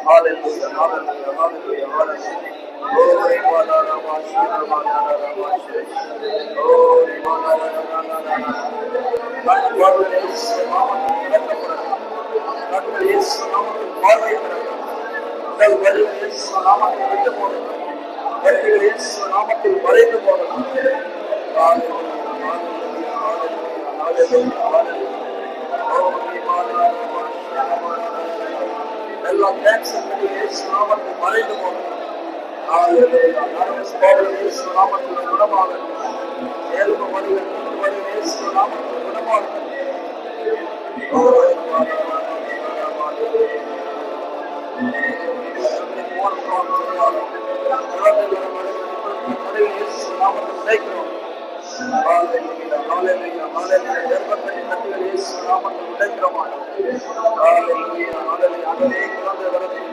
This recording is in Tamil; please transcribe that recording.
Hallelujah, hallelujah, hallelujah, hallelujah. Glory, Bala, Rama, Shira, Bala, Rama, Shira. Glory, Bala, Rama, Rama. கர்த்தர் இயேசு நாமத்தில் திறக்கப்படட்டும். கர்த்தர் இயேசு நாமத்தில் பார்வை திறக்கட்டும். உங்கள் வழிகள் இயேசு நாமத்தில் விட்டு போடட்டும். வழிகள் இயேசு நாமத்தில் மறைந்து போடட்டும். Hallelujah, hallelujah, hallelujah, hallelujah, hallelujah. Glory, Bala, Rama, Shira, Bala, Rama. எல்லா கேன்சர் இயேசு நாமத்தில் மறைந்து போகட்டும். ஹalleluya. நர்வஸ் ப்ராப்ளம் இயேசு நாமத்தில் குணமாகட்டும். எலும்பு வலிகள் மூட்டு வலிகள் இயேசு நாமத்தில் குணமாகட்டும். உடைக்கிறோம்.